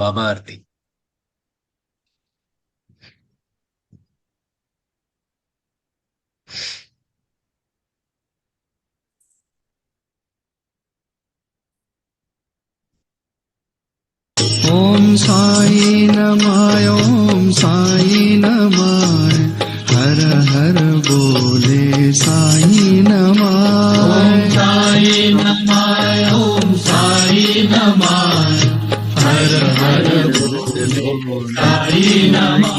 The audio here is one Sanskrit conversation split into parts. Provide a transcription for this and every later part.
बाबा आरती। ओम साई नमः ओम साई नमः हर हर बोले साई नमः ओम साई नमः ओम साई नमः हर हर बोले साई नमः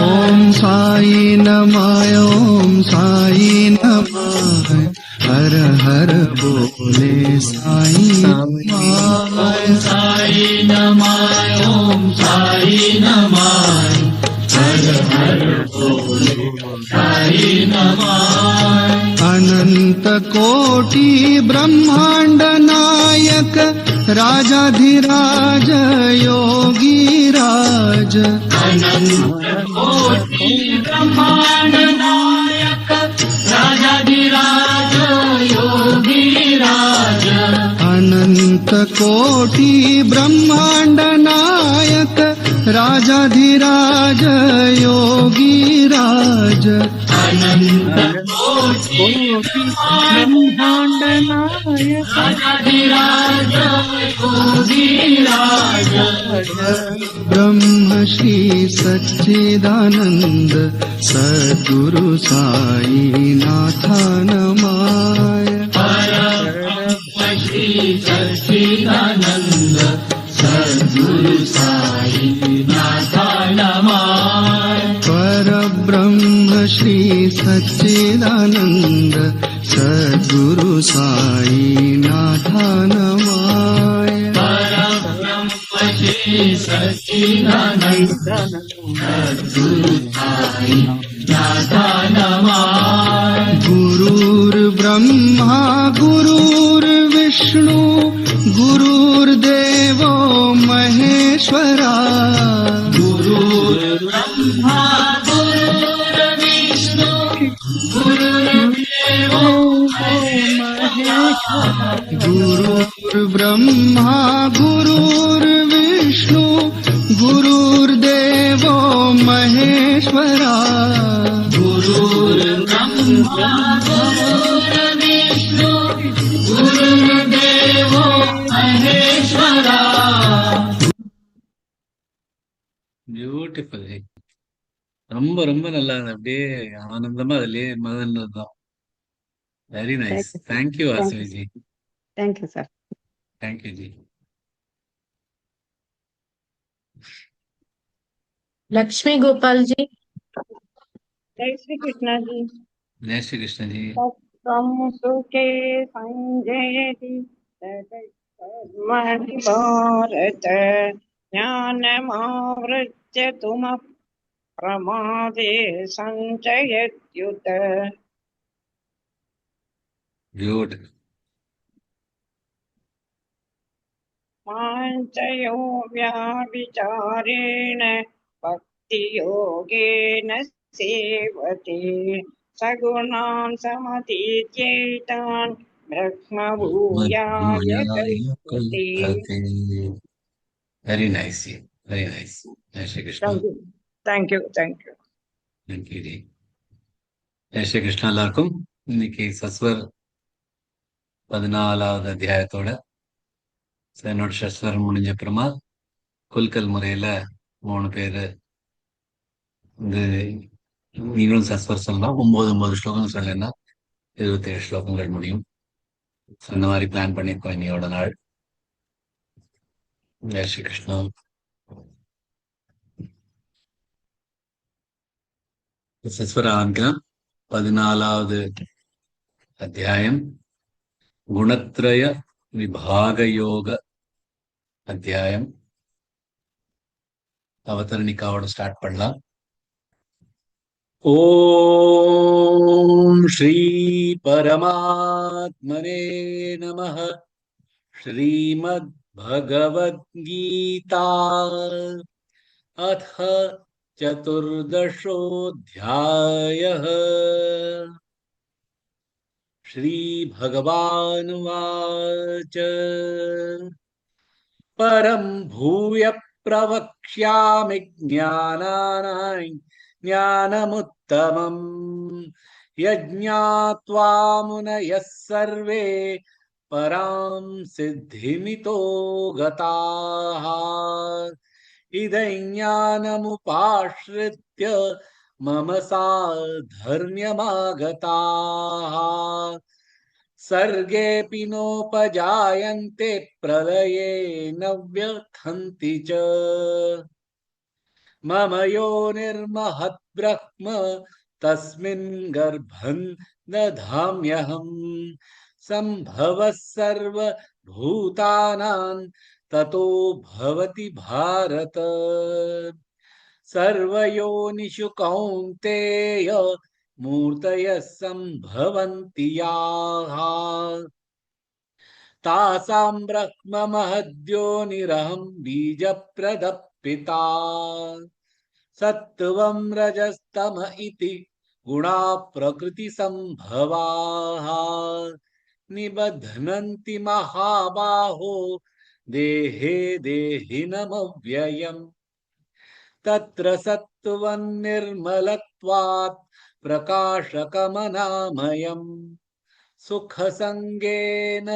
ओम साई नमः ओम साई नमः हर हर बोले साई नमः ओम साई नमः ओम साई नमः हर हर बोले साई नमः अनंत कोटि ब्रह्मांड नायक राजाधिराज योगी राज अनंत कोटि ब्रह्मांड नायक राजाधिराज योगी राज अनंत कोटि ब्रह्मांड नायक राजाधिराज योगी राज अनंत कोटि ब्रह्मांड नायक राजाधिराज योगी राज ब्रह्म श्री सच्चिदानंद सद्गुरु साई नाथा नमाय परब्रह्म श्री सच्चिदानंद सद्गुरु साई नाथा नमः परब्रह्म श्री सच्चिदानंद सद्गुरु साई नाथा नमाय परब्रह्म श्री सच्चिदानंद सद्गुरु साई नाथा नमः गुरुर्ब्रह्मा गुरुर्विष्णु गुरुर्देवो महेश्वरा गुरुर्ब्रह्मा गुरुर्विष्णु गुरुर्देवो महेश्वरा गुरुर्ब्रह्मा गुरुर्विष्णु गुरुर्देवो महेश्वरा गुरुर्ब्रह्मा गुरुर्विष्णु गुरुर्देवो महेश्वरा பியூட்டிஃபுல். ரொம்ப ரொம்ப நல்லா இருந்தது. அப்படியே ஆனந்தமா அதுலயே மதன்றதுதான். Very nice. Thank you, sir. Thank you Thank you. Vasaviji. Thank you, sir. Thank you ji. Lakshmi Gopal ji. जय श्री कृष्ण जी। जय श्री कृष्ण जी. सत्वं सुखे संजयति तदधर्मणि भारत ज्ञानमावृत्य तुम प्रमादे सञ्चयत्युत। ब्यूटिफुल. माञ्चयो व्याविचारेण भक्तियोगेन सेवते सगुणान् समतीत्येतान् ब्रह्मभूयाय कल्पते। Very nice ji. Very nice. Jai Shri Krishna. Thank you. Thank you ji. Jai Shri Krishna எல்லாருக்கும். இன்னைக்கு சஸ்வர் 14வது அத்தியாயத்தோட என்னோட சஸ்வர் முடிஞ்ச அப்புறமா குல்கல் முறையில 3 பேரு வந்து நீங்களும் சஸ்வர் சொல்லலாம். 9 ஸ்லோகம் சொல்லலைன்னா 27 ஸ்லோகங்கள் முடியும். அந்த மாதிரி பிளான் பண்ணியிருக்கோம் இன்னையோட நாள். ஜெய் ஸ்ரீ கிருஷ்ணா. சஸ்வர ஆரம்பிக்கலாம். 14வது அத்தியாயம் குணத்ரய விபாகயோக அத்தியாயம். அவதரணிக்காவோட ஸ்டார்ட் பண்ணலாம். ஓம் ஸ்ரீ பரமாத்மனே நமः. ஸ்ரீமத் भगवद्गीता अथ चतुर्दशोऽध्यायः. श्रीभगवानुवाच परं भूय प्रवक्ष्यामि ज्ञानानां ज्ञानमुत्तमम् यज्ञात्वा मुनयः सर्वे परां सिद्धिमितो गताः इदं ज्ञानमुपाश्रित्य मम साधर्म्यमागताः सर्गेऽपि नोपजायन्ते प्रलये न व्यथन्ति च मम योनिर्महद् ब्रह्म तस्मिन् गर्भं दधाम्यहम् सम्भवः सर्वभूतानां ततो भवति भारत सर्वयोनिषु कौन्तेय मूर्तयः सम्भवन्ति याः तासां ब्रह्म महद्योनिरहं बीजप्रदः पिता सत्त्वं रजस्तम इति गुणा प्रकृतिसम्भवाः निबध्नन्ति महाबाहो देहे देहिनमव्ययम् तत्र सत्त्वं निर्मलत्वात् प्रकाशकमनामयम् सुखसंगेन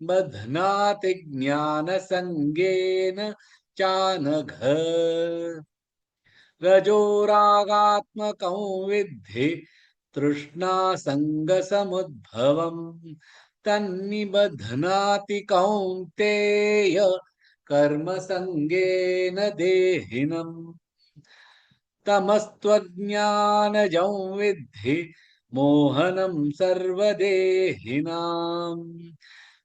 बध्नाति ज्ञानसंगेन चानघ रजोरागात्मकं विद्धि तृष्णासङ्गसमुद्भवम् तन्निबध्नाति कौन्तेय कर्मसंगेन देहिनम् तमस्त्वज्ञानजं विद्धि मोहनं सर्वदेहिनां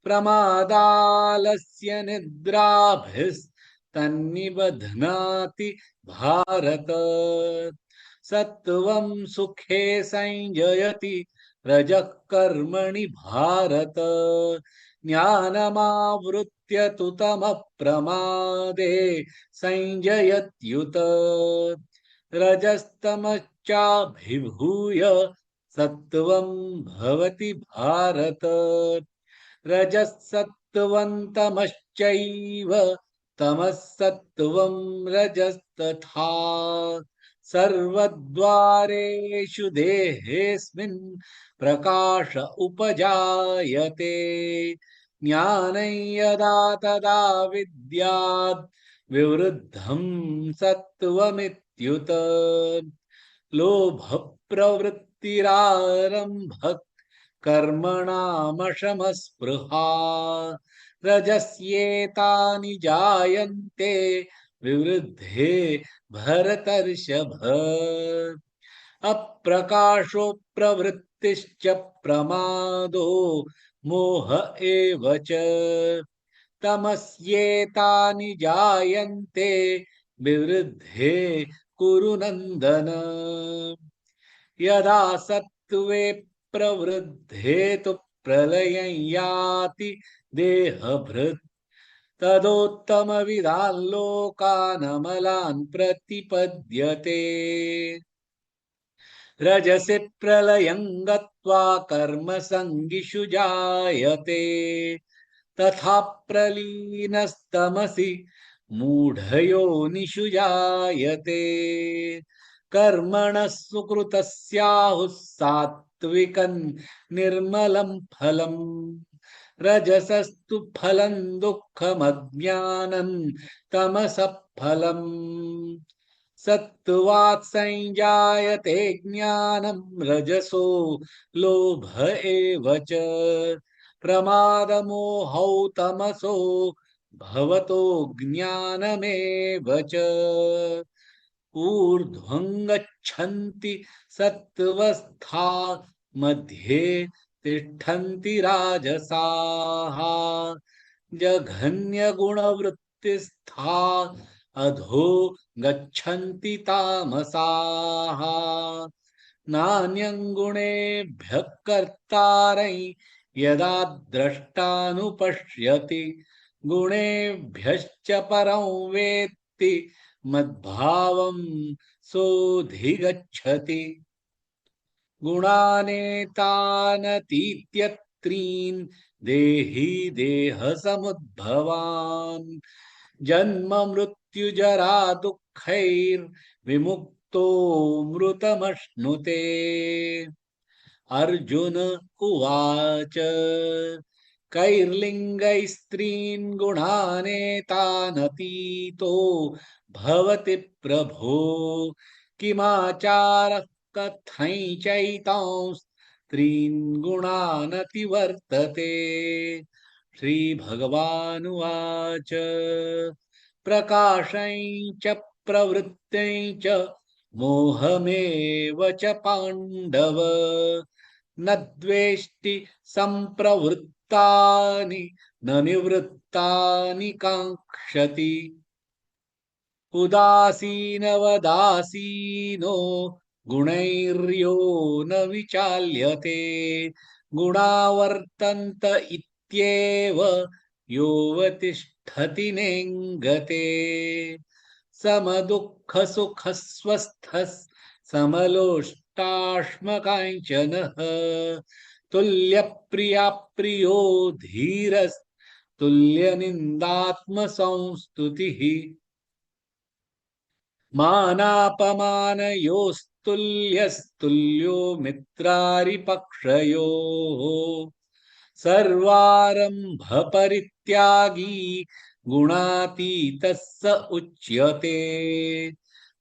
प्रमादालस्य निद्राभिस्तन्निबध्नाति भारत सत्त्वं सुखे संजयति रजः कर्मणि भारत ज्ञानमावृत्य तु तमः प्रमादे संजयत्युत रजस्तमश्चाभिभूय सत्त्वं भवति भारत रजसत्त्वं तमश्चैव तमसत्त्वं रजस्तथा सर्वद्वारेषु देहेऽस्मिन् प्रकाश उपजायते ज्ञानं यदा तदा विद्याद् विवृद्धं सत्त्वमित्युत लोभ प्रवृत्तिरारम्भः कर्मणामशमस्पृहा रजस्येतानि जायन्ते विवृद्धे भरतर्षभ अप्रकाशो प्रवृत्तिश्च प्रमादो मोह एव च तमस्येतानि जायन्ते विवृद्धे कुरु नन्दन यदा सत्त्वे प्रवृद्धे तु प्रलयं याति देहभृत् तदोत्तमविदान् लोकानमलान् प्रतिपद्यते रजसि प्रलयं गत्वा कर्मसङ्गिषु जायते तथा प्रलीनस्तमसि मूढयोनिषु जायते कर्मणः सुकृतस्याहुः सात्विकं निर्मलं फलम् रजसस्तु फलं दुःखमज्ञानं तमसः फलम् सत्त्वात् संजायते ज्ञानं रजसो लोभ एव च प्रमादमोहौ तमसो भवतो ज्ञानमेव च ऊर्ध्वं गच्छन्ति सत्त्वस्था मध्ये तिष्ठन्ति राजसाः जघन्यगुणवृत्तिस्था अधो गच्छन्ति तामसाः नान्यं गुणेभ्यः कर्तारै यदा द्रष्टानुपश्यति गुणेभ्यश्च परं वेत्ति मद्भावं सोऽधिगच्छति गुणानेतानतीत्यत्रीन् देही देहसमुद्भवान् जन्म मृत्युजरा दुःखैर्विमुक्तो मृतमश्नुते। अर्जुन उवाच कैर्लिङ्गैः स्त्रीन् गुणानेतानतीतो भवति प्रभो किमाचारः कथञ्चैतां स्त्रीन् गुणानतिवर्तते। श्रीभगवानुवाच प्रकाशं च प्रवृत्तिं च मोहमेव च पाण्डव न द्वेष्टि सम्प्रवृत्तानि न निवृत्तानि काङ्क्षति। उदासीनवदासीनो गुणैर्यो न विचाल्यते गुणा वर्तन्त इत्येव योऽवतिष्ठति नेङ्गते। समदुःखसुखस्वस्थः समलोष्टाश्मकाञ्चनः तुल्यप्रिया प्रियो धीरस्तुल्यनिन्दात्मसंस्तुतिः मानापमानयोस्तुल्यस्तुल्यो मित्रारिपक्षयोः सर्वारम्भ परित्यागी गुणातीतः स उच्यते।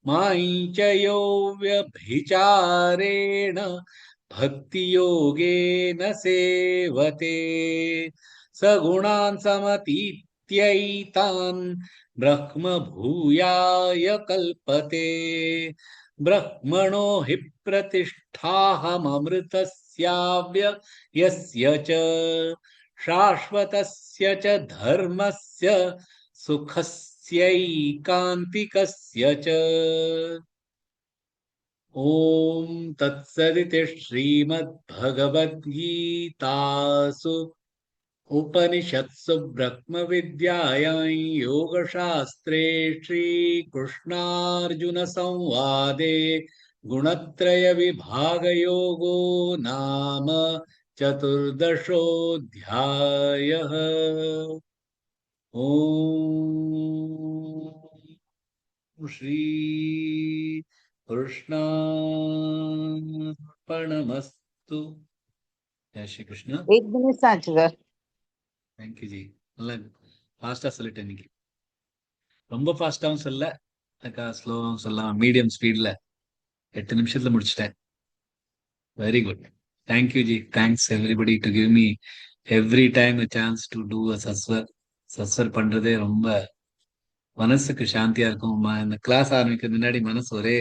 माञ्च यो व्यभिचारेण भक्तियोगेन सेवते स गुणान् समतीत्यैतान् ब्रह्म भूयाय कल्पते। ब्रह्मणो हि प्रतिष्ठाहममृतस्याव्ययस्य च शाश्वतस्य च धर्मस्य सुखस्यैकान्तिकस्य च। ॐ तत्सदिति श्रीमद्भगवद्गीतासु उपनिषत्सु ब्रह्मविद्यायां योगशास्त्रे श्रीकृष्णार्जुनसंवादे गुणत्रयविभागयोगो नाम चतुर्दशोऽध्यायः। ॐ श्रीकृष्णार्पणमस्तु। जय श्री कृष्ण। 8 minutes ஆச்சு சார். Thank you G. நல்லா ஃபாஸ்டா சொல்லிட்டேன் இன்னைக்கு. ரொம்ப ஃபாஸ்டாவும் சொல்ல, ஸ்லோவும் சொல்லலாம். மீடியம் ஸ்பீட்ல 8 நிமிஷத்துல முடிச்சிட்டேன். Very good. Thank you ji. Thanks everybody to give me every time a chance to do a சஸ்வர். சஸ்வர் பண்றதே ரொம்ப மனசுக்கு சாந்தியா இருக்கும். இந்த கிளாஸ் ஆரம்பிக்கிறது முன்னாடி மனசு ஒரே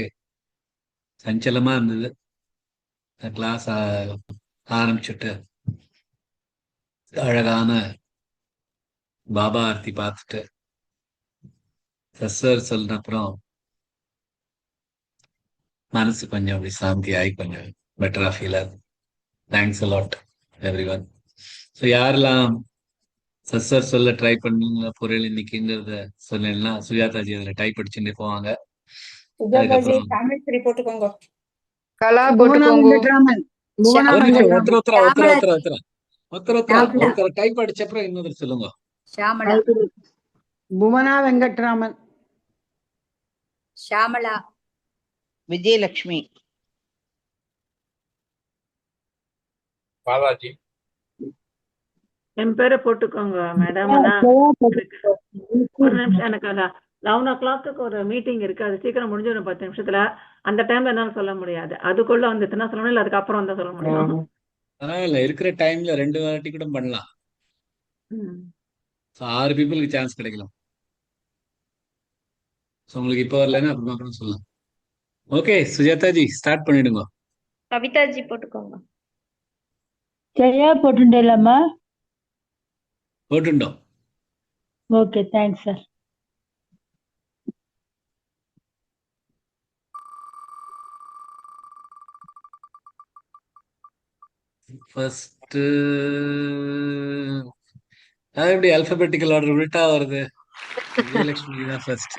சஞ்சலமா இருந்தது. கிளாஸ் ஆரம்பிச்சுட்டு அழகான பாபா ஆர்த்தி பார்த்துட்டு சஸ்வர் சொல்ற அப்புறம் மனசு கொஞ்சம் அப்படி சாந்தி ஆகி கொஞ்சம் பெட்டரா ஃபீல் ஆகுது. Thanks a lot every one. So யாரெல்லாம் சஸ்வர் சொல்ல ட்ரை பண்ணுங்க பொருள் இன்னைக்குங்கிறத சொன்னேன்னா சுஜாதாஜி அதுல டைப் அடிச்சுட்டு போவாங்க. அதுக்கப்புறம் தமிழ் போட்டுக்கோங்க. கலா புவனா போட்டுக்கோங்க. வெங்கட்ராமன். புவனா ஒரு நிமிஷம் வெங்கட்ராமன். ஒருத்தர் டைப் அடிச்சப்பறம் இன்னொரு சொல்லுங்க. ஷியாமளா. புவனா வெங்கட்ராமன். ஷியாமளா. விஜயலட்சுமி. பாலாஜி. என் பேரை போட்டுக்கோங்க மேடம். ஒரு நிமிஷம், எனக்கு 11 o'clock ஒரு மீட்டிங் இருக்கு, அது சீக்கிரம் முடிஞ்சிடும் 10 நிமிஷத்துல. அந்த டைம்ல என்னால சொல்ல முடியாது. அதுக்குள்ள வந்துட்டுனா சொல்லணும், இல்ல அதுக்கப்புறம் தான் சொல்ல முடியும். அதனால இருக்கிற டைம்ல 2 வாட்டி கூட பண்ணலாம். 6 பீப்புளுக்கு சான்ஸ் கிடைக்கலாம். உங்களுக்கு இப்போ வரலன்னா அப்புறம் சொல்லலாம். ஓகே சுஜாதாஜி ஸ்டார்ட் பண்ணிடுங்க. கவிதாஜி போட்டுக்கோங்க. ஜெயா போட்டுண்டேலாமா? போட்டுண்டோம். Okay, thanks sir. ஃபர்ஸ்ட் எப்படி அல்பபெட்டிக்கல் ஆர்டர் உல்டா வருது? விஜயலட்சுமி தான் ஃபர்ஸ்ட்.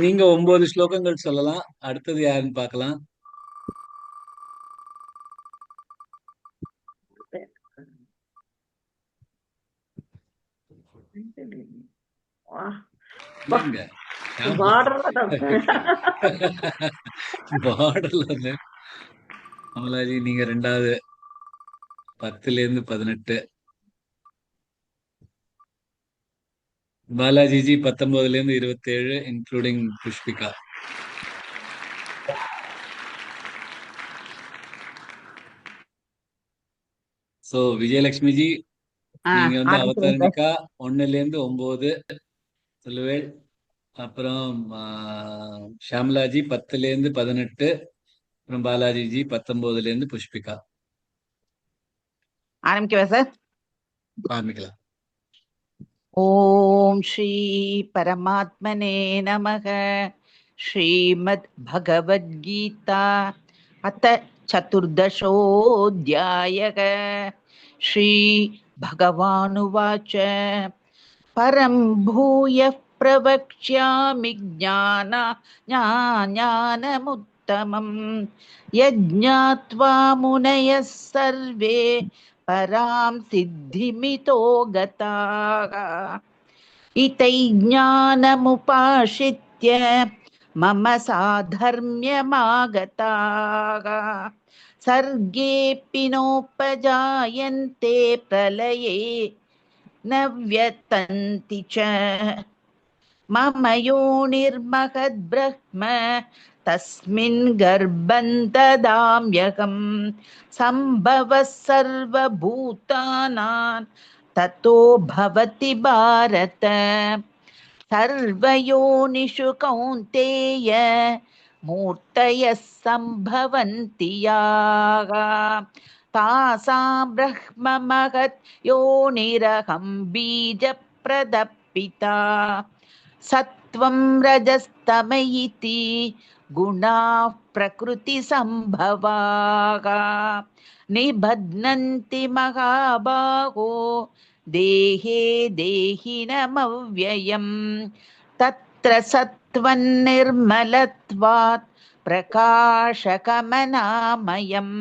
நீங்க 9 ஸ்லோகங்கள் சொல்லலாம். அடுத்தது யாருன்னு பார்க்கலாம். இல்லைங்க பார்டர்ல தப்பு. பார்டர்ல வந்து அமலாஜி நீங்க 2வது 10லேருந்து 18, பாலாஜிஜி 19லேருந்து 27 இன்க்ளூடிங் புஷ்பிகா. சோ விஜயலட்சுமிஜி நீங்க வந்து ஆரம்பிக்கிறேன் சார். அவதாரணிக்கா 1லேருந்து 9 சொல்லுவேள். அப்புறம் ஷாம்லாஜி 10லேருந்து 18, அப்புறம் பாலாஜிஜி 19லேருந்து புஷ்பிகா. ஆரம்பிக்கவா சார்? ஆரம்பிக்கலாம். ஓம் ஸ்ரீ பரமாத்மனே நமக. ஸ்ரீமத் பகவத்கீதா அத்த சதுர்தசோऽध्यायः. ஸ்ரீ பகவானுவாச்ச பரம் பூயः பிரவக்ஷ்யாமி ஞானமுத்தமம் யஜ்ஞாத்வா முனயः சர்வே பராம் சித்திமிதோ கதாः. இதை ஞானமுபாசித்ய மம சாதர்ம்யமாகதாः. சர்கேऽपि நோபஜாயन्ते பிரலயே न व्यतन्ति च. मम योनिर्महद्ब्रह्म तस्मिन् गर्भं ददाम्यहं. सम्भवः सर्वभूतानां ततो भवति भारत. सर्वयोनिषु कौन्तेय मूर्तयः सम्भवन्ति याः. तासां ब्रह्म महत् योनिरहं बीजप्रदपिता. सत्वं रजस्तम इति गुणाः प्रकृतिसम्भवाः. निबध्नन्ति महाबाहो देहे देहिनमव्ययम्. तत्र सत्त्वन्निर्मलत्वात् प्रकाशकमनामयम्.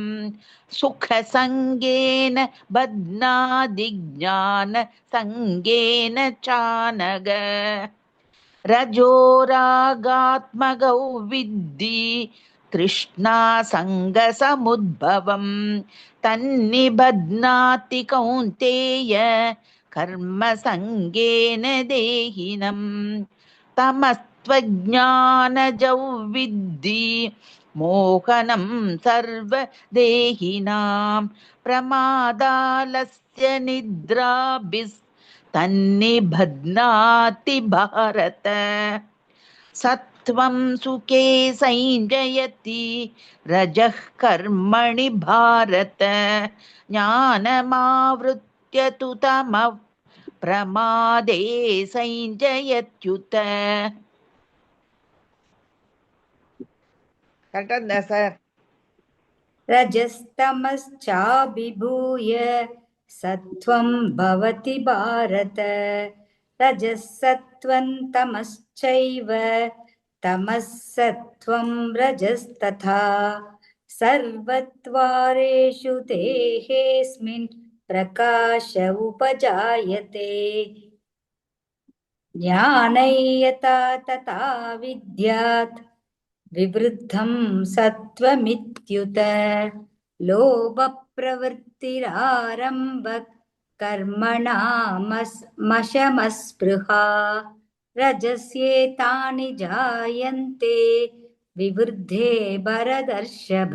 सुखसङ्गेन बध्नादिज्ञानसङ्गेन चानग. रजोरागात्मगौ विद्धि तृष्णासङ्गसमुद्भवम्. तन्निबध्नाति कौन्तेय कर्मसङ्गेन देहिनम्. तमस्त्वज्ञानजौ विद्धि मोहनं सर्वदेहिनां. प्रमादालस्य निद्राभिस्तन्निबध्नाति भारत. सत्वं सुखे संजयति रजः कर्मणि भारत. ज्ञानमावृत्य तु तमः प्रमादे संजयत्युत. கரெக்டா இருந்தா சார்? रजस्तमश्चाभिभूय सत्त्वं भवति भारत. रजः सत्त्वं तमश्चैव तमः सत्त्वं रजस्तथा. सर्वद्वारेषु देहेऽस्मिन् प्रकाश उपजायते. ज्ञानै यथा तथा विद्यात् विवृद्धं सत्त्वमित्युत. लोभप्रवृत्तिरारम्भः कर्मणामशमस्पृहा. रजस्येतानि जायन्ते विवृद्धे भरतर्षभ.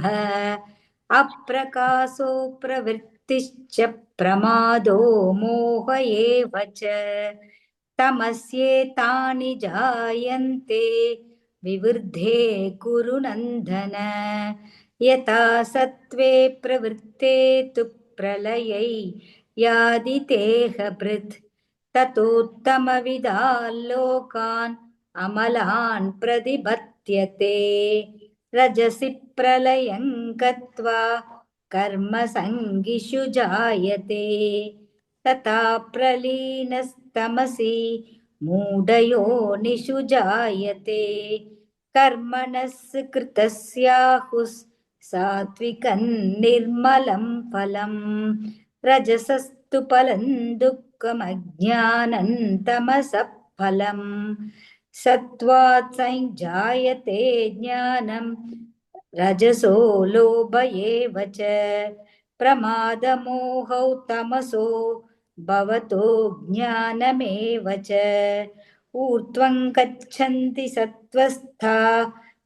अप्रकाशो प्रवृत्तिश्च प्रमादो मोह एव च. तमस्येतानि जायन्ते विवृद्धे कुरु नन्दन. यथा सत्त्वे प्रवृत्ते तु प्रलयै यादितेहभृत्. ततोत्तमविदाल्लोकान् अमलान् प्रतिपद्यते. रजसि प्रलयं गत्वा कर्मसङ्गिषु जायते. तथा प्रलीनस्तमसि मूढयोनिषु जायते. कर्मणः कृतस्याहुः सात्विकं निर्मलं फलम्. रजसस्तु फलं दुःखमज्ञानं तमसः फलम्. सत्त्वात् संजायते ज्ञानं रजसो लोभ एव च प्रमादमोहौ तमसो भवतो ज्ञानमेव च ऊर्ध्वं गच्छन्ति सत्त्वस्था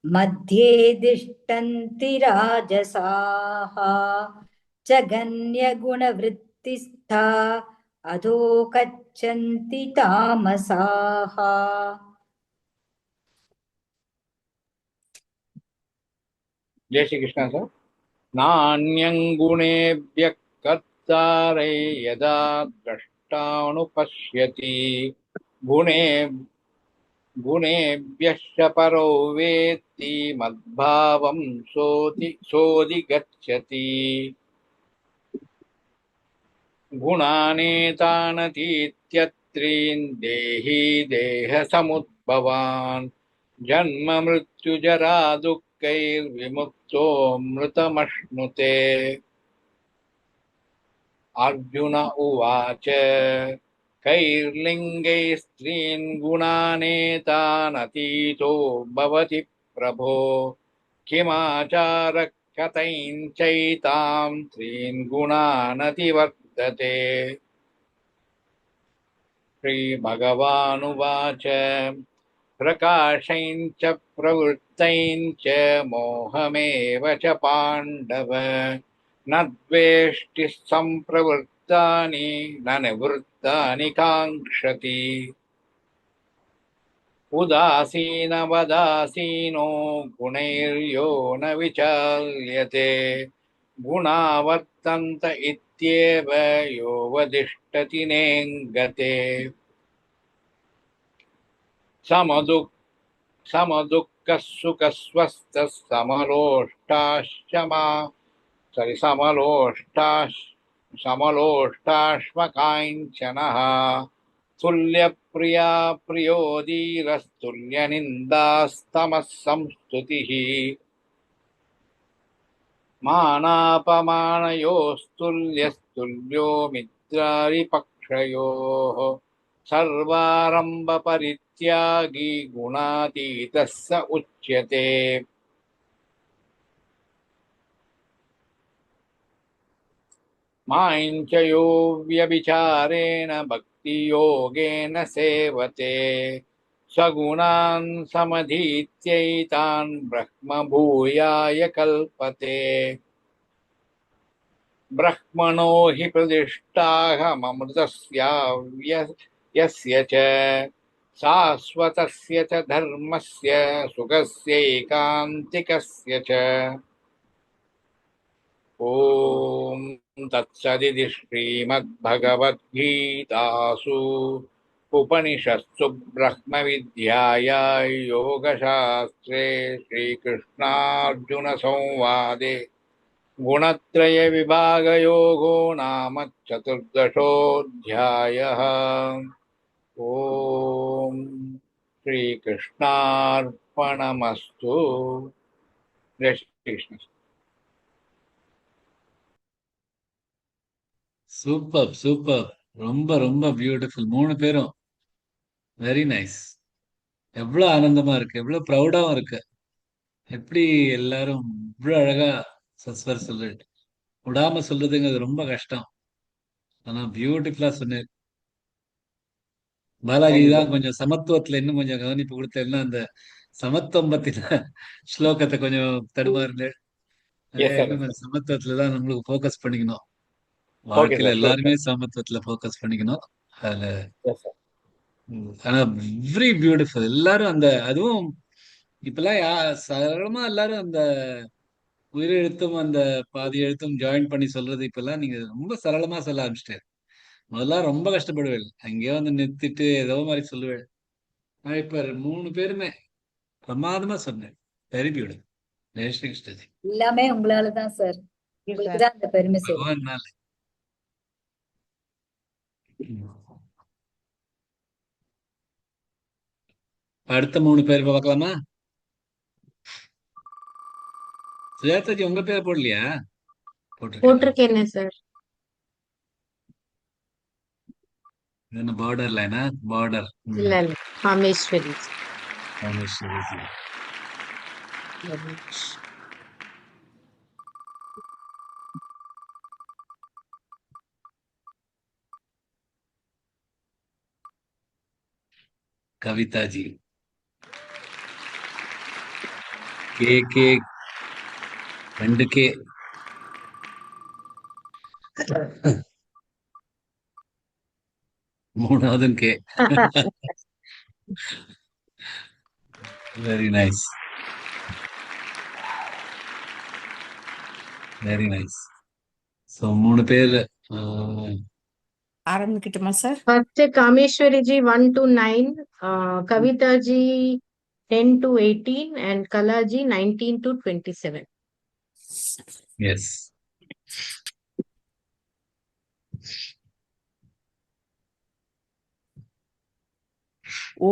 मध्ये तिष्ठन्ति राजसाः जगन्यगुणवृत्तिस्था अधो गच्छन्ति तामसाः जय श्री कृष्ण सर। नान्यं गुणेभ्यः कर्तारै यदा द्रष्टानुपश्यति गुणे गुणेभ्यश्च परो वेत्ति मद्भावं सोऽधिगच्छति गुणानेतानतीत्यत्रीन् देहि देहसमुद्भवान् जन्म मृत्युजरा दुःखैर्विमुक्तो मृतमश्नुते। अर्जुन उवाच कैर्लिङ्गैः स्त्रीन् गुणानेतानतीतो भवति प्रभो किमाचारः कथञ्चैतां त्रीन् गुणानतिवर्तते। श्रीभगवानुवाच प्रकाशञ्च प्रवृत्तञ्च मोहमेव च पाण्डव न द्वेष्टि सम्प्रवृत्तानि न निवृत्तानि काङ्क्षति। उदासीनवदासीनो गुणैर्यो न विचाल्यते गुणा वर्तन्त इत्येव यो वदिष्ठति नेङ्गते। समदुःखः सुखस्वस्थः समलोष्टाश्मकाञ्चनः तुल्यप्रिया प्रियो धीरस्तुल्यनिन्दास्तमः संस्तुतिः। मानापमानयोस्तुल्यस्तुल्यो मित्रारिपक्षयोः सर्वारम्भपरित्यागी गुणातीतः स उच्यते। माञ्च यो व्यभिचारेण भक्तियोगेन सेवते सगुणान् समधीत्यैतान् ब्रह्मभूयाय कल्पते। ब्रह्मणो हि प्रतिष्ठाहममृतस्याव्ययस्य च शाश्वतस्य च धर्मस्य सुखस्यैकान्तिकस्य च। ॐ तत्सदिति श्रीमद्भगवद्गीतासु उपनिषत्सु ब्रह्मविद्यायां योगशास्त्रे श्रीकृष्णार्जुनसंवादे गुणत्रयविभागयोगो नाम चतुर्दशोऽध्यायः। ॐ श्रीकृष्णार्पणमस्तु। जय श्रीकृष्ण। Super super. ரொம்ப ரொம்ப பியூட்டிஃபுல். 3 பேரும் வெரி நைஸ். எவ்வளவு ஆனந்தமா இருக்கு, எவ்வளவு ப்ரௌடாவும் இருக்கு. எப்படி எல்லாரும் இவ்வளவு அழகா சஸ்வர் சொல்லு விடாம சொல்றதுங்கிறது ரொம்ப கஷ்டம். ஆனா பியூட்டிஃபுல்லா சொன்னேன். பாலாஜி தான் கொஞ்சம் சமத்துவத்துல இன்னும் கொஞ்சம் கவனிப்பு கொடுத்தேன்னா அந்த சமத்துவம் பத்தின ஸ்லோகத்தை கொஞ்சம் தடுமாறுங்க. இன்னும் கொஞ்சம் சமத்துவத்துலதான் நம்மளுக்கு ஃபோக்கஸ் பண்ணிக்கணும். வாழ்க்கையில எல்லாருமே சமத்துவத்துல ஃபோக்கஸ் பண்ணிக்கணும். அதுல ஆனா வெரி பியூட்டிஃபுல். எல்லாரும் அந்த அதுவும் இப்பெல்லாம் சரளமா எல்லாரும் அந்த உயிரெழுத்தும் அந்த பாதி எழுத்தும் ஜாயின் பண்ணி சொல்றது இப்பெல்லாம் நீங்க ரொம்ப சரளமா சொல்ல ஆரம்பிச்சிட்டேன். முதல்ல ரொம்ப கஷ்டப்படுவேன், அங்கேயோ வந்து நிறுத்திட்டு ஏதோ மாதிரி சொல்லுவேன். நான் இப்ப 3 பேருமே பிரமாதமா சொன்னேன். Very beautiful. ஜெய் ஸ்ரீ கிருஷ்ணஜி. எல்லாமே உங்களால தான் சார். உங்களுக்கு தான் அந்த பெருமை சேரும். பகவான்னால. அடுத்த 3 பேர் பார்க்கலாமா? சுஜாதாஜி உங்க பேர் போடலையா? போட்டிருக்கேனே சார். என்ன பார்டர் லைனா? பார்டர். இல்ல இல்ல காமேஸ்வரி. ராமேஸ்வரிஜி. கவிதாஜி. K 2K. மூணாவதும் K. Very nice, very nice. So 3 பேர். ஆரம்பிக்கட்டுமா sir? First Kameshwari ji 1 to 9, Kavita ji 10 to 18, and Kala ji 19 to 27. S.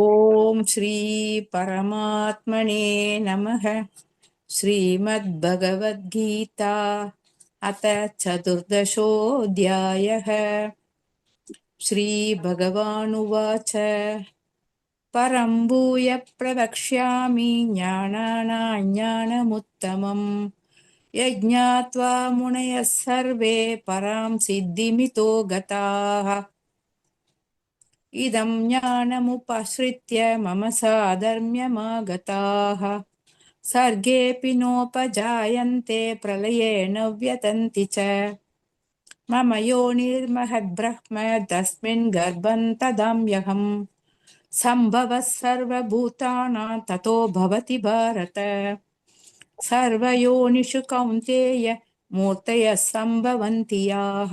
ஓம் ஸ்ரீ பரமாத்மனே நமः. श्रीमद्भगवद्गीता अथ चतुर्दशोऽध्यायः. श्रीभगवानुवाच परं भूय प्रवक्ष्यामि ज्ञानानाज्ञानमुत्तमम् यज्ञात्वा मुनयः सर्वे परां सिद्धिमितो गताः इदं ज्ञानमुपश्रित्य मम साधर्म्यमागताः सर्गेऽपि नोपजायन्ते प्रलये न व्यतन्ति च मम योनिर्महद्ब्रह्म तस्मिन् गर्भं ददाम्यहम् सम्भवः सर्वभूतानां ततो भवति भारत सर्वयोनिषु कौन्तेय मूर्तयः सम्भवन्ति याः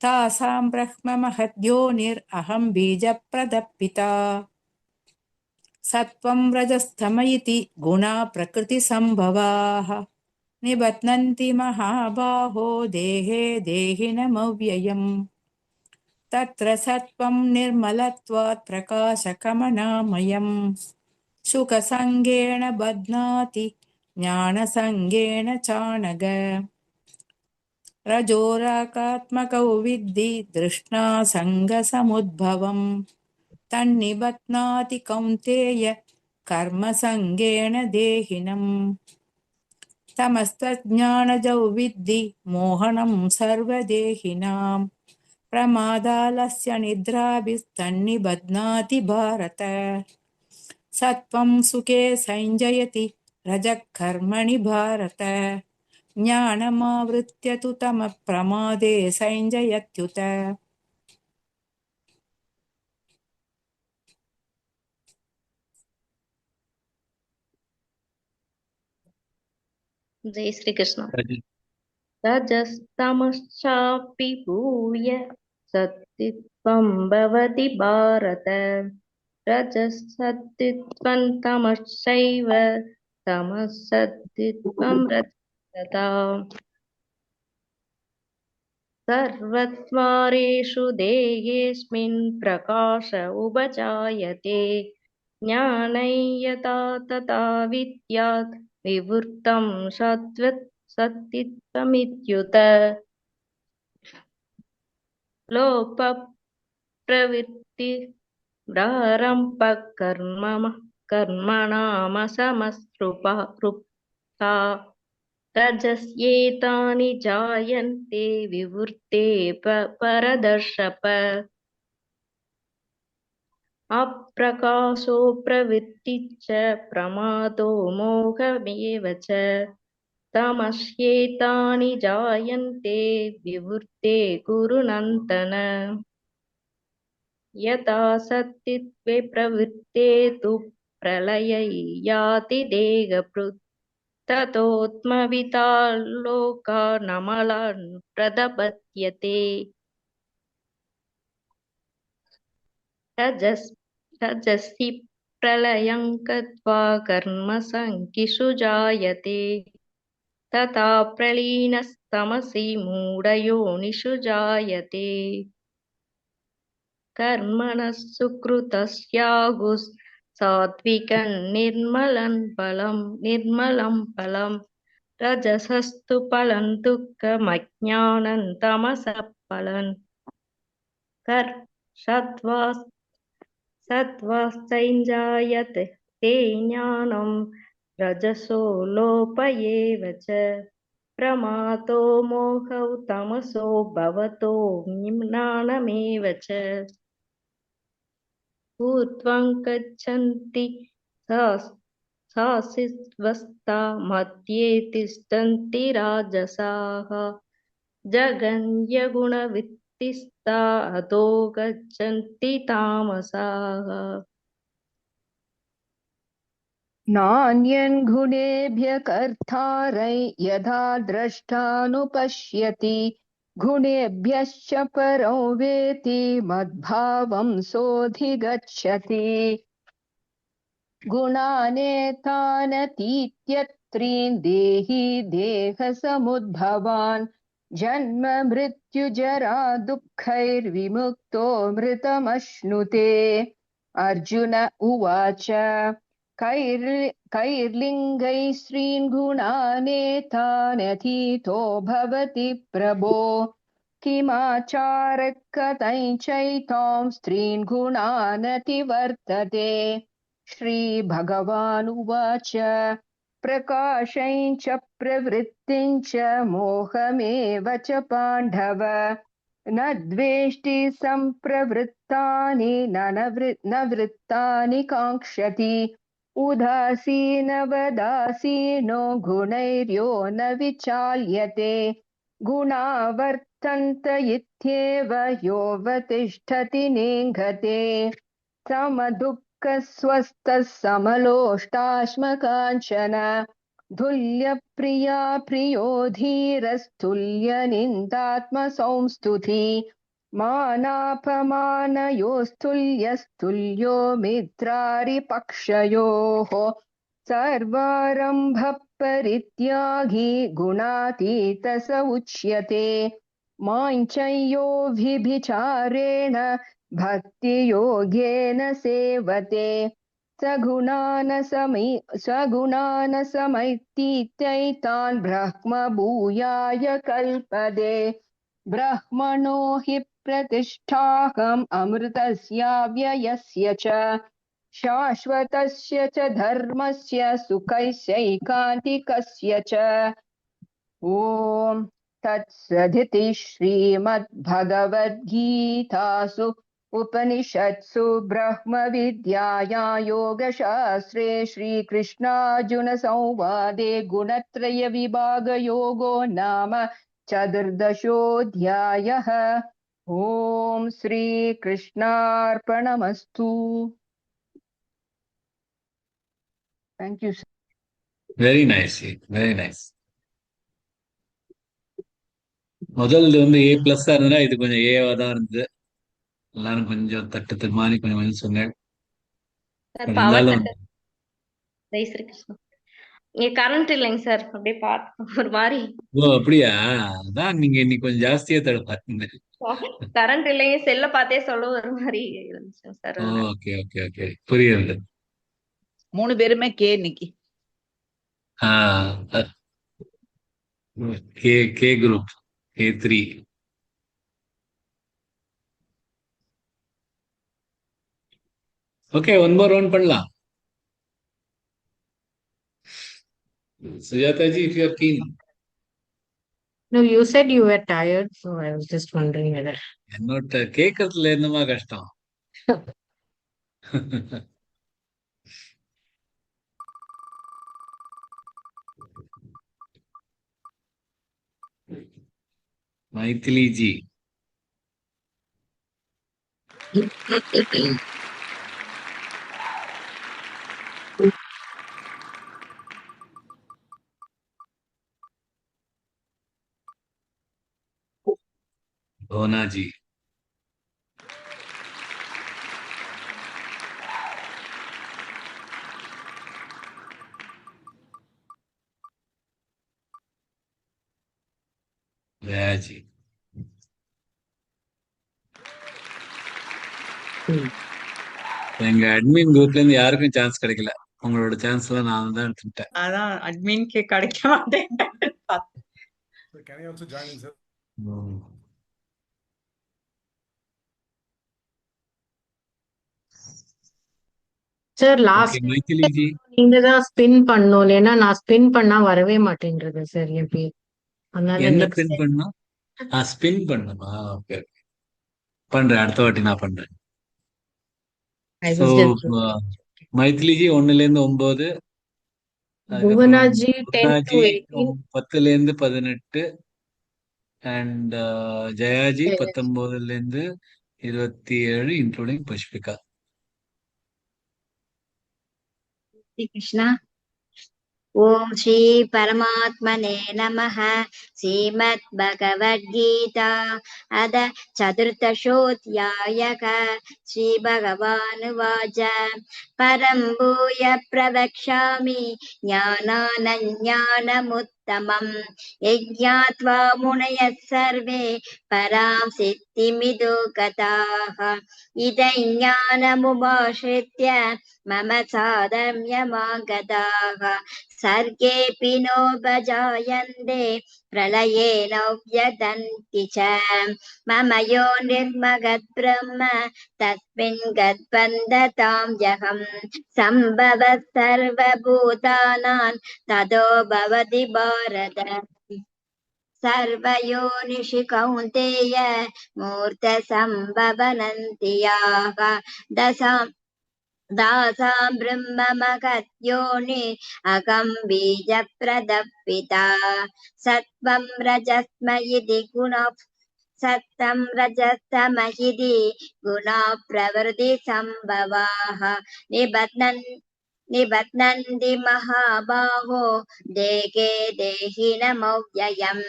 तासां ब्रह्म महद्योनिरहं बीजप्रदपिता सत्वं रजस्तम इति गुणा प्रकृतिसम्भवाः निबध्नन्ति महाबाहो देहे देहिनमव्ययम् तत्र सत्वं निर्मलत्वात् प्रकाशकमनामयम् सुखसङ्गेन बध्नाति ज्ञानसङ्गेन चानघ रजोराकात्मकौ विद्धि दृष्णा सङ्गसमुद्भवम् तन्निबध्नाति कौन्तेय कर्मसङ्गेन देहिनम् तमस्तज्ज्ञानजौ विद्धि मोहनं सर्वदेहिनां प्रमादालस्य निद्राभिस्तन्निबध्नाति भारत सत्वं सुखे संजयति रजः कर्मणि भारत ज्ञानमावृत्य तु तमः प्रमादे संजयत्युत Jai Shri Krishna. रजस्तमश्चापि भूय सत्त्वं भवति भारत रजसत्त्वं तमश्चैव तमसत्त्वं रजस्तथा सर्वद्वारेषु देहेऽस्मिन् प्रकाश उपजायते ज्ञानं यथा तथा विद्यात् विवृतं सत्त्वमित्युत लोपप्रवृत्ति प्रारम्भः कर्मणामसमस्रुपा रजस्येतानि जायन्ते विवृते परदर्शप अप्रकाशो प्रवृत्तिश्च प्रमादो मोहमेव च तमस्येतानि जायन्ते विवृते कुरुनन्तन यथा सत्त्वे प्रवृत्ते तु प्रलये याति देहभृत् ततोऽत्मविता लोकानमलान् प्रदपत्यते रजसि प्रलयं गत्वा कर्मसङ्गिषु जायते तथा प्रलीनस्तमसि मूढयोनिषु जायते कर्मणः सुकृतस्यागुः सात्विकं निर्मलं फलं रजसस्तु फलं दुःखमज्ञानं तमसः फलं सत्त्वाश्चैजायते ते ज्ञानं रजसो लोपयेव च प्रमातो मोहौ तमसो भवतो ज्ञानमेव च ऊर्ध्वं गच्छन्ति सासिस्वस्ता मध्ये तिष्ठन्ति राजसाः जगन्यगुणवृत्तिस्ता अधो गच्छन्ति तामसाः नान्यन् गुणेभ्यः कर्तारै यथा द्रष्टानुपश्यति गुणेभ्यश्च परो वेति मद्भावं सोऽधिगच्छति गुणानेतानतीत्यत्रीन् देहि देहसमुद्भवान् जन्म मृत्युजरा दुःखैर्विमुक्तो मृतमश्नुते अर्जुन उवाच कैर्लिङ्गैः स्त्रीन् गुणानेतानतीतो भवति प्रभो किमाचारः कथं चैतां स्त्रीन् गुणानतिवर्तते श्रीभगवानुवाच प्रकाशं च प्रवृत्तिं च मोहमेव च पाण्डव न द्वेष्टि सम्प्रवृत्तानि न वृत्तानि काङ्क्षति उदासीनवदासीनो गुणैर्यो न विचाल्यते गुणा वर्तन्त इत्येव योऽवतिष्ठति नेङ्गते समदुःखस्वस्थः समलोष्टाश्मकाञ्चन तुल्यप्रिया प्रियो धीरस्तुल्यनिन्दात्मसंस्तुति मानापमानयोस्तुल्यस्तुल्यो मित्रारिपक्षयोः सर्वारम्भ परित्यागी गुणातीत स उच्यते माञ्चयो व्यभिचारेण भक्तियोगेन सेवते सगुणान समैतीत्यैतान् ब्रह्म भूयाय कल्पते ब्रह्मणो हि प्रतिष्ठाहम् अमृतस्याव्ययस्य च शाश्वतस्य च धर्मस्य सुखस्यैकान्तिकस्य च ॐ तत्सदिति श्रीमद्भगवद्गीतासु उपनिषत्सु ब्रह्मविद्यायां योगशास्त्रे श्रीकृष्णार्जुनसंवादे गुणत्रयविभागयोगो नाम चतुर्दशोऽध्यायः। ॐ श्रीकृष्णार्पणमस्तु। Thank you, sir. Very nice, very nice. முதல்ல வந்து A+ இருந்ததுன்னா இது கொஞ்சம் ஏவா தான் இருந்தது. எல்லாரும் கொஞ்சம் தட்டு மாதிரி கொஞ்சம் கொஞ்சம் சொன்னேன். பவர் இருந்தாலும் கட் ஜெய் ஸ்ரீ கிருஷ்ணா. இங்க கரண்ட் இல்லைங்க சார், அப்படியே பார்த்து ஒரு மாதிரி ஓ அப்படியா? அதான் நீங்க இன்னைக்கு கொஞ்சம் ஜாஸ்தியா தடுப்பாருங்க. கரண்ட் இல்லைங்க, செல்ல பார்த்தே சொல்ல ஒரு மாதிரி இருந்துச்சு சார். ஓகே ஓகே ஓகே, புரியுது. 3 பேருமே கே இன்னைக்கு. K group A3. Okay, one more round பண்ணலாம். Sujata ji, if you are keen. No, you said you were tired, so I was just wondering whether. என்னோட கேட்கறதுல என்னமா கஷ்டம்? மைथिली जी. भोना जी. जया जी. எங்க அட்மின் குரூப்ல இருந்து யாருக்கும் சான்ஸ் கிடைக்கல. உங்களோட சான்ஸ்ல நான் தான் எடுத்துட்டேன். அதான் அட்மின்க்கு கிடைக்க மாட்டேன். Can I also join in, sir? Sir okay last Maithiliji நீங்க தான் ஸ்பின் பண்ணணும். ஏன்னா நான் ஸ்பின் பண்ணா வரவே மாட்டேன்றது சார் என் பேர். அதனால என்ன நெக்ஸ்ட் பின் பண்ணா ஸ்பின் பண்ணணுமா? ஓகே பண்றேன், அடுத்த வாட்டி நான் பண்றேன். I so was just Maithiliji 1லேருந்து 9, அதுக்கப்புறம் புவனாஜி 10 to குருணாஜி 18. 10லேருந்து 18 அண்ட் ஜெயாஜி 19லேருந்து 27 இன்க்ளூடிங் புஷ்பிகா. कृष्ण ओम श्री परमात्मने नमः। श्रीमद्भगवद्गीता अद चतुर्थोऽध्यायः। श्री भगवानुवाच परं भूय प्रवक्ष्यामि ज्ञानानज्ञानमुत्तमम् यज्ञात्वा मुनयः सर्वे परां सिद्धिमिदो गताः। इदं ज्ञानमुपाश्रित्य मम साधर्म्यमागताः सर्गेऽपि नोपजायन्ते प्रलये नोऽव्यदन्ति च। मम यो निर्मगद्ब्रह्म तस्मिन् गद्बन्धतां यहम् सम्भवः सर्वभूतानां ततो भवति भारत। सर्वयोनिषु कौन्तेय मूर्तसम्भवन्ति याः दासां ब्रह्ममहद्योनि अहं बीजप्रदः सत्त्वं रजस्मयिति गुणः सत्तं रजस्तमहिति गुणाः प्रवृत्तिसम्भवाः निबध्नन्ति महाबाहो देहे देहिनमव्ययम्।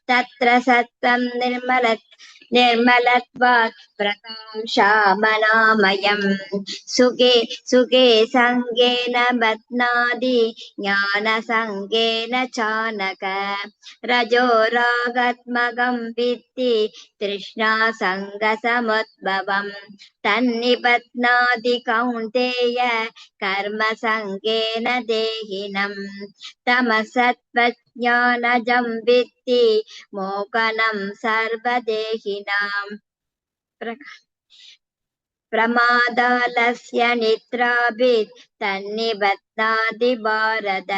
तत्र सत्त्वं निर्मलत्वात् प्रकाशामनामयम्। सुखे सुखे सङ्गेन बध्नाति ज्ञानसङ्गेन चानक। रजो रागात्मकं विद्धि तृष्णासङ्गसमुद्भवम्। तन्निबध्नाति कौन्तेय कर्मसङ्गेन देहिनम्। तमसत्त्वज्ञानजं विद्धि मोहनं सर्वदेहिनाम्। प्रमादालस्य निद्राभिः तन्निबध्नाति भारत।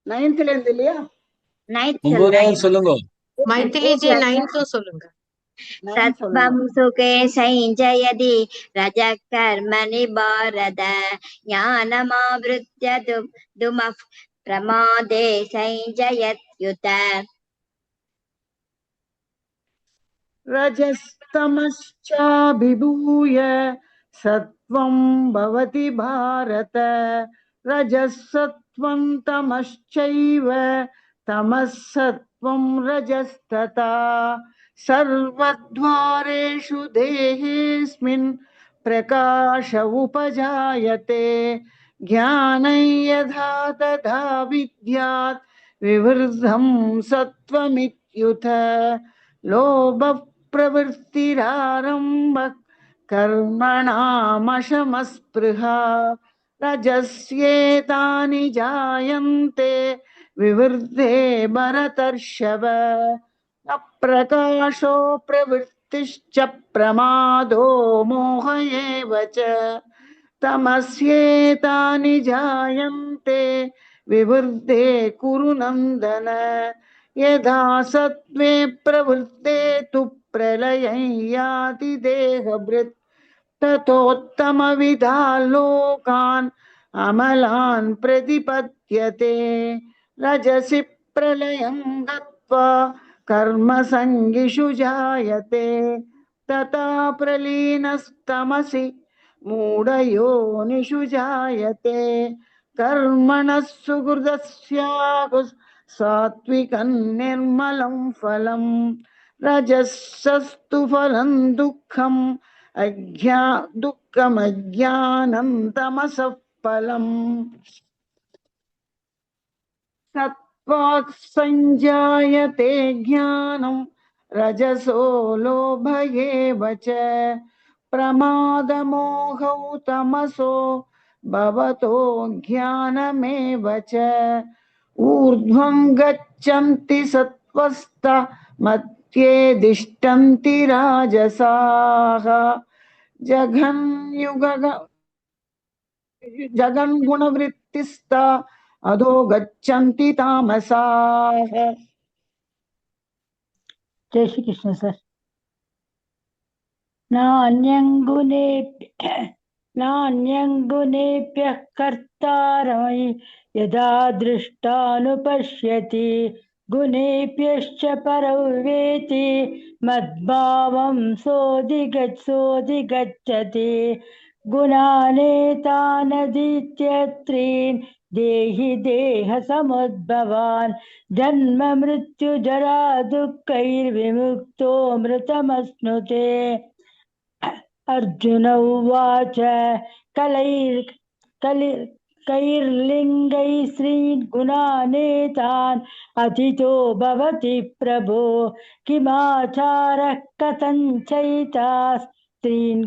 நைன்த்ல இருந்து இல்லையா? சொல்லுங்க மைதிலி ஜி 9th சொல்லுங்க. सत्त्वं सुखे संजयति रजः कर्मणि भारत। ज्ञानमावृत्य धूमः प्रमादे संजयत्युत। रजस्तमश्चाभिभूय सत्त्वं भवति भारत। रजसत्त्वं तमश्चैव तमः सत्त्वं रजस्तथा। सर्वद्वारेषु देहेऽस्मिन् प्रकाश उपजायते। ज्ञानं यथा तथा विद्यात् विवृद्धं सत्त्वमित्युत। लोभः प्रवृत्तिरारम्भः कर्मणामशमस्पृहा। रजस्येतानि जायन्ते विवृद्धे भरतर्षभ। अप्रकाशो प्रवृत्तिश्च प्रमादो मोह एव च। तमस्येतानि जायन्ते विवृद्धे कुरु नन्दन। यदा सत्त्वे प्रवृत्ते तु प्रलयं याति देहभृत्। ततोत्तमविधान् लोकान् अमलान् प्रतिपद्यते। रजसि प्रलयं गत्वा कर्मसङ्गिषु जायते। तथा प्रलीनस्तमसि मूढयोनिषु जायते। कर्मणः सुहृदस्याहुः सात्विकं निर्मलं फलं। रजसस्तु फलं दुःखम् दुःखमज्ञानं तमसः फलम्। सत्त्वात् संजायते ज्ञानं रजसो लोभ एव च। प्रमादमोहौ तमसो भवतो ज्ञानमेव च। ऊर्ध्वं गच्छति गच्छन्ति सत्त्वस्ता मध्ये तिष्ठन्ति राजसाः जगन्गुणवृत्तिस्ता अधो गच्छन्ति तामसाः। जय श्री कृष्ण सर। नान्यङ्गुनेभ्यः कर्तारमयि यदा दृष्टानुपश्यति गुणेभ्यश्च परौ वेति मद्भावं सोऽधिगच्छति गुणानेतानदीत्यत्रीन् देहि देहसमुद्भवान् जन्म मृत्यु जरा दुःखैर्विमुक्तो मृतमश्नुते। अर्जुन उवाच कैर्लिङ्गैः श्रीगुणानेतान् अतितो भवति प्रभो किमाचारः कथं चैतान् स्त्रीन्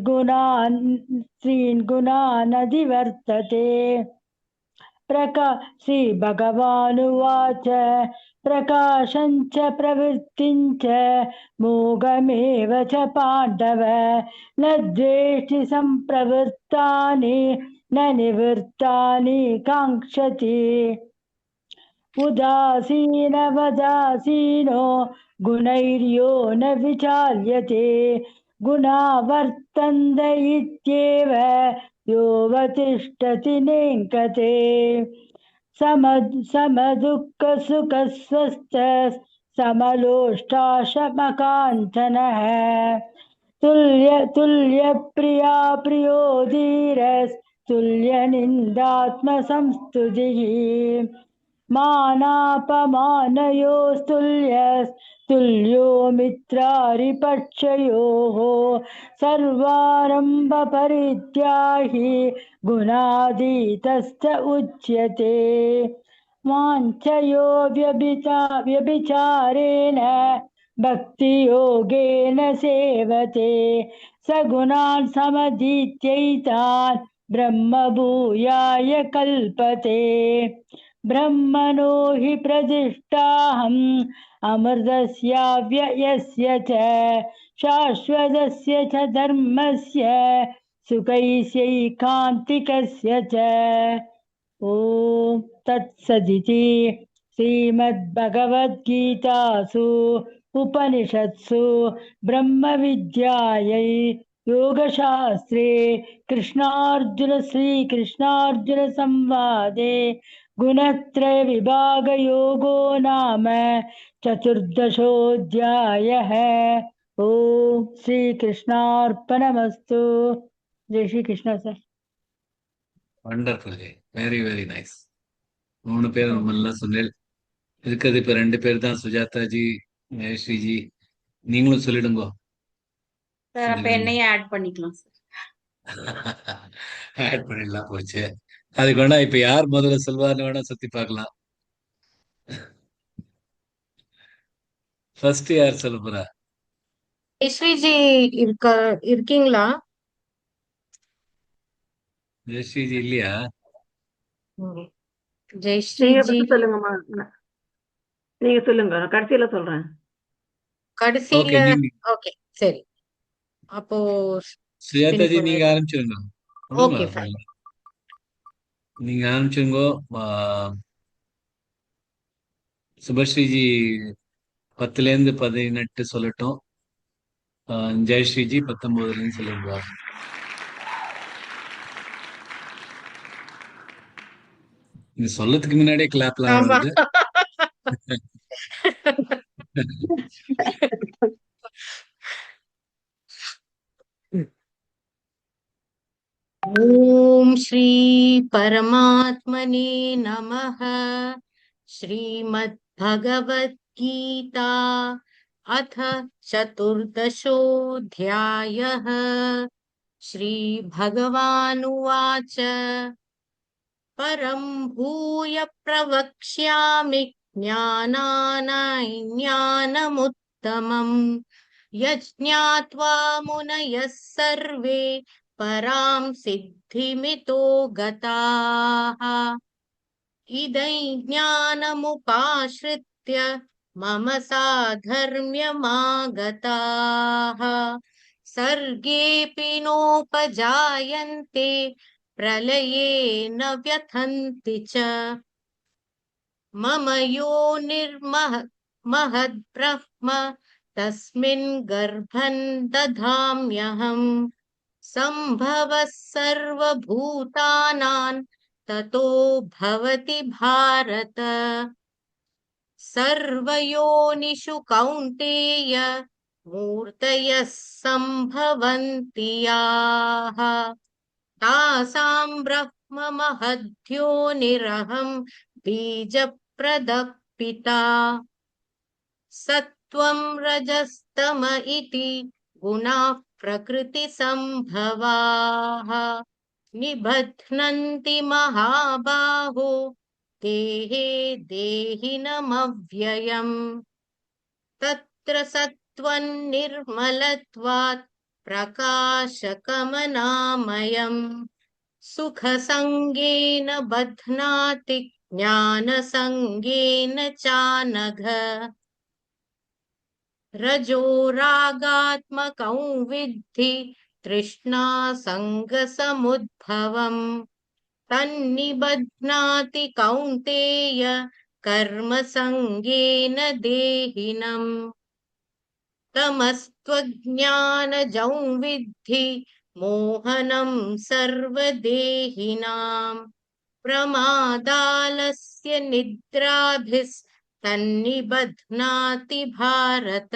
गुणानधिवर्तते। श्रीभगवानुवाच प्रकाशञ्च प्रवृत्तिञ्च मोघमेव च पाण्डव न द्वेष्टि सम्प्रवृत्तानि न निवृत्तानि काङ्क्षति। उदासीनवदासीनो गुणैर्यो न विचाल्यते गुणा वर्तन्त इत्येव योऽवतिष्ठति नेङ्गते। समदुःखसुखस्वस्थः समलोष्टाशमकाञ्चनः तुल्यप्रिया प्रियो धीरस्तुल्यनिन्दात्मसंस्तुतिः मानापमानयोस्तुल्यो मित्रारिपक्षयोः सर्वारम्भपरित्यागी गुणातीतश्च उच्यते। वाञ्छयो व्यभिचारेण भक्तियोगेन सेवते स गुणान् समधीत्यैतान् ब्रह्मभूयाय कल्पते। ब्रह्मणो हि प्रतिष्ठाहम् अमृतस्याव्ययस्य च शाश्वतस्य च धर्मस्य सुखैस्यैकान्तिकस्य च। ॐ तत्सदिति श्रीमद्भगवद्गीतासु उपनिषत्सु ब्रह्मविद्यायै योगशास्त्रे श्रीकृष्णार्जुन संवादे गुणत्रयविभागयोगो नाम चतुर्दशोऽध्यायः। ॐ श्रीकृष्णार्पणमस्तु। जय Shri Krishna sir. Wonderful, very very nice. 3 பேர் நம்ம எல்லாம் சொன்னேன். இருக்கிறது இப்ப 2 பேர் தான், சுஜாதாஜி, ஜெயஸ்ரீஜி. நீங்களும் சொல்லிடுங்க. சார் அப்ப என்னையும் ஆட் பண்ணிக்கலாம் சார். ஆட் பண்ணிடலாம், போச்சு. அதுக்கு வேணா இப்ப யார் முதல்ல சொல்வார்னு வேணா சுத்தி பார்க்கலாம். ஃபர்ஸ்ட் யார் சொல்ல போறா? ஜெயஸ்ரீஜி இருக்கீங்களா? ஜெயஸ்ரீஜி இல்லையா? நீங்க ஜெயஸ்ரீஜி first சொல்லுங்கம்மா. நீங்க சொல்லுங்க, நான் கடைசியில சொல்றேன். கடைசியில. ஓகே, நீங்க ஓகே சரி. அப்போ சுஜாதாஜி நீங்க ஆரம்பிச்சிருங்க. Okay fine. நீங்க ஆரம்பிச்சுங்க. சுபஸ்ரீஜி 10லேருந்து 18 சொல்லட்டும். ஜெயஸ்ரீஜி 19லேருந்து சொல்லுங்க. நீங்க சொல்லதுக்கு முன்னாடியே கிளாப்லாம் வருது. ओम श्री परमात्मने नमः। श्रीमद् भगवत गीता अथ चतुर्दशोऽध्यायः। श्री भगवानुवाच परं भूय प्रवक्ष्यामि ज्ञानानैज्ञानमुत्तमम् यज्ञात्वा मुनयः सर्वे परां सिद्धिमितो गताः। इदं ज्ञानमुपाश्रित्य नित्यमभ्यनुवर्त्य मम साधर्म्यमागताः सर्गेऽपि नोपजायन्ते प्रलये न व्यथन्ति च मम यो महद्ब्रह्म तस्मिन् गर्भं दधाम्यहम् सम्भवः सर्वभूतानां ततो भवति भारत सर्वयोनिषु कौन्तेय मूर्तयः सम्भवन्ति याः तासां ब्रह्म महद्योनिरहं बीजप्रदः पिता सत्त्वं रजस्तम इति गुणाः प्रकृतिसम्भवाः निबध्नन्ति महाबाहो देहे देहिनमव्ययम् तत्र सत्त्वं निर्मलत्वात् प्रकाशकमनामयम् सुखसङ्गेन बध्नाति ज्ञानसङ्गेन चानघ रजोरागात्मकं विद्धि तृष्णासङ्गसमुद्भवम् तन्निबध्नाति कौन्तेय कर्मसङ्गेन देहिनम् तमस्त्वज्ञानजं विद्धि मोहनं सर्वदेहिनां प्रमादालस्य निद्राभिस्तन्निबध्नाति भारत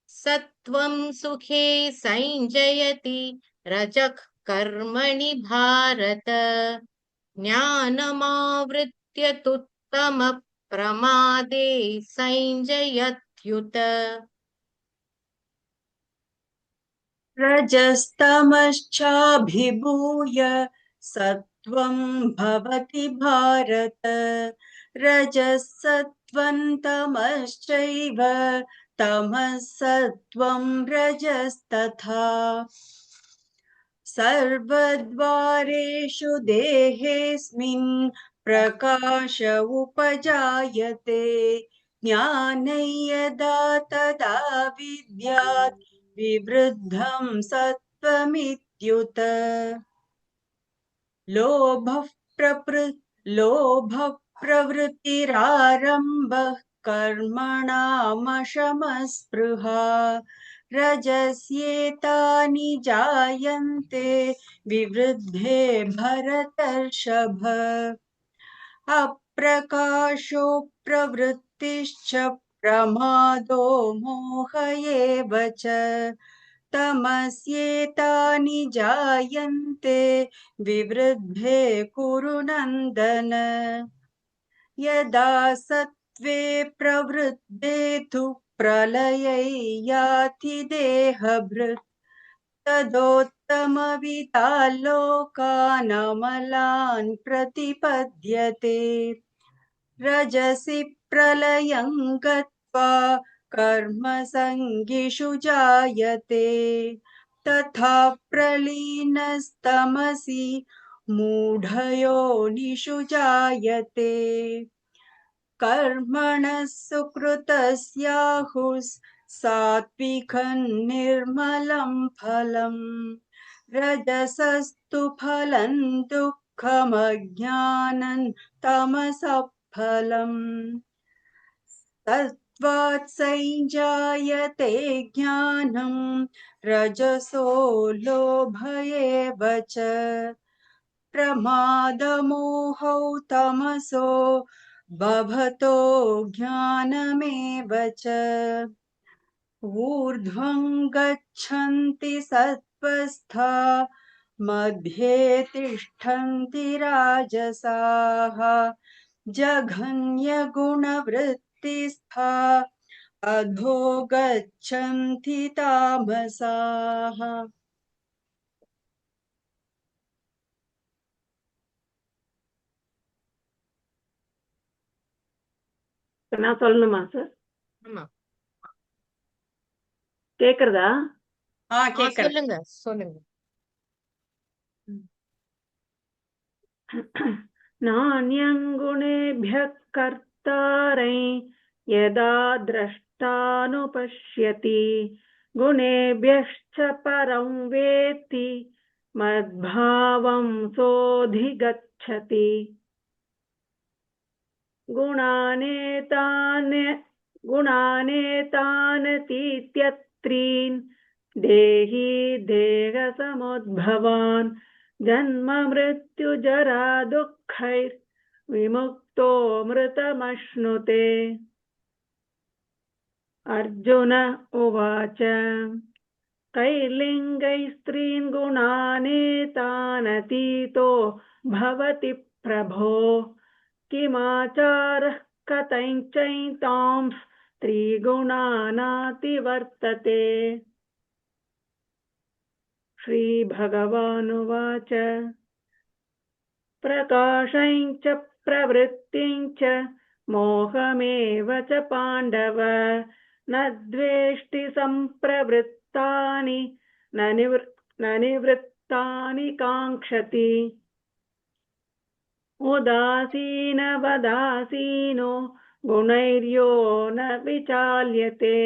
सत्त्वं सुखे संजयति रजः कर्मणि भारत ज्ञानमावृत्य तुत्तमप्रमादे संजयत्युत रजस्तमश्चाभिभूय सत्त्वं भवति भारत रजः सत्त्वं तमश्चैव तमः सत्त्वं रजस्तथा सर्वद्वारेषु देहेऽस्मिन् प्रकाश उपजायते ज्ञानै यदा तदा विद्यात् विवृद्धं सत्त्वमित्युत लोभः प्रवृत्तिरारम्भः कर्मणामशमस्पृहा रजस्येतानि जायन्ते विवृद्धे भरतर्षभ अप्रकाशो प्रवृत्तिश्च प्रमादो मोह एव च तमस्येतानि जायन्ते विवृद्धे कुरु नन्दन यदा सत्त्वे प्रवृद्धे तु प्रलये याति देहभृत् तदोत्तमविदालोकानमलान् प्रतिपद्यते रजसि प्रलयं गत्वा कर्मसङ्गिषु जायते तथा प्रलीनस्तमसि मूढयोनिषु जायते कर्मणः सुकृतस्याहुः सात्विकं निर्मलं फलम् रजसस्तु फलं दुःखमज्ञानं तमसः फलम् सत्त्वात् संजायते ज्ञानं रजसो लोभ एव च प्रमादमोहौ तमसो बभतो ज्ञानमेव च ऊर्ध्वं गच्छन्ति सत्त्वस्था मध्ये तिष्ठन्ति राजसाः जघन्यगुणवृत्तिस्था अधो गच्छन्ति तामसाः நான் சொல்லணுமா சார்? ஆமா கேக்குறதா? சொல்லுங்க சொல்லுங்க. नान्यं गुणेभ्यः विस्तारै यदा द्रष्टानुपश्यति गुणेभ्यश्च परं वेत्ति मद्भावं सोऽधिगच्छति गुणानेतानतीत्यत्रीन् देहि देहसमुद्भवान् जन्म मृत्युजरा दुःखैर्विमुक्तो मृतमश्नुते। अर्जुन उवाच कैर्लिङ्गैस्त्रीन् गुणानेतानतीतो भवति प्रभो किमाचारः कथञ्चैतांस् त्रिगुणानातिवर्तते। श्रीभगवानुवाच प्रकाशञ्च प्रवृत्तिञ्च मोहमेव च पाण्डव न द्वेष्टि सम्प्रवृत्तानि न निवृत्तानि काङ्क्षति उदासीनवदासीनो गुणैर्यो न विचाल्यते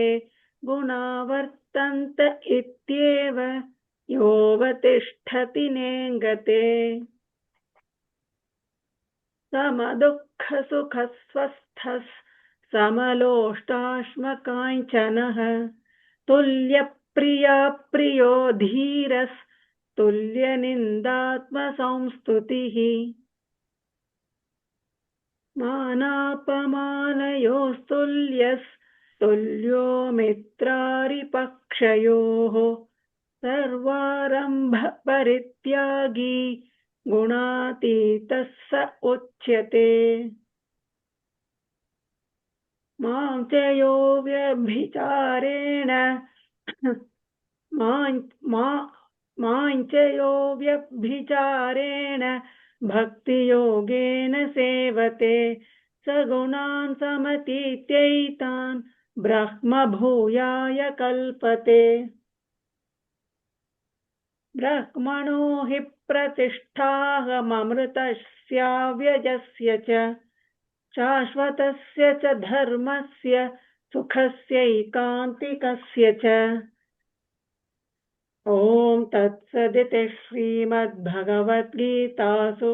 गुणा वर्तन्त इत्येव योऽवतिष्ठति नेङ्गते। समदुःखसुखस्वस्थः समलोष्टाश्मकाञ्चनः तुल्यप्रियाप्रियो धीरस्तुल्यनिन्दात्मसंस्तुतिः मानापमानयोस्तुल्यस्तुल्यो मित्रारिपक्षयोः सर्वारम्भ परित्यागी गुणातीतः स उच्यते। मां च यो व्यभिचारेण भक्तियोगेन सेवते स गुणान् समतीत्यैतान् ब्रह्मभूयाय कल्पते। ब्रह्मणो हि प्रतिष्ठाहममृतस्याव्यजस्य च शाश्वतस्य च धर्मस्य सुखस्यैकान्तिकस्य च। ॐ तत्सदिति श्रीमद्भगवद्गीतासु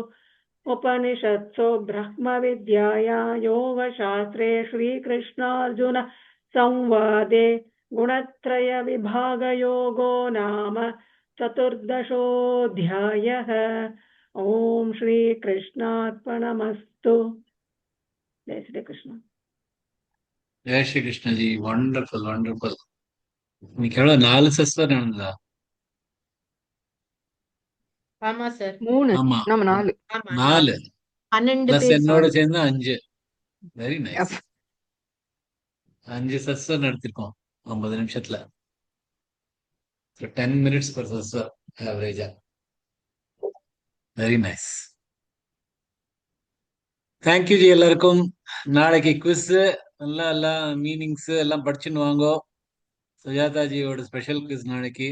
उपनिषत्सु ब्रह्मविद्यायां योगशास्त्रे श्रीकृष्णार्जुन संवादे गुणत्रयविभागयोगो नाम चतुर्दशोऽध्यायः। ॐ श्रीकृष्णार्पणमस्तु। जय श्री कृष्ण। जय श्री कृष्ण जी, वंडरफुल वंडरफुल. இன்னைக்கு எவ்வளவு 4 செஸ்வர் நடந்ததா? ஆமா சார். 3 ஆமா, நம்ம 4 ஆமா 4 12 பிளஸ் பேர் என்னோட 4 சேர்ந்து 5. Very nice. 5 செஸ்வர் நடத்திருக்கோம் 50 நிமிஷத்துல. 10 minutes per செஸ்வர் ஆவரேஜா. Very nice. தேங்க்யூ ஜி எல்லாருக்கும். நாளைக்கு குவிஸ் எல்லாம் மீனிங்ஸ் எல்லாம் படிச்சுன்னு வாங்கோ. சுஜாதா ஜியோட ஸ்பெஷல் குவிஸ் நாளைக்கு.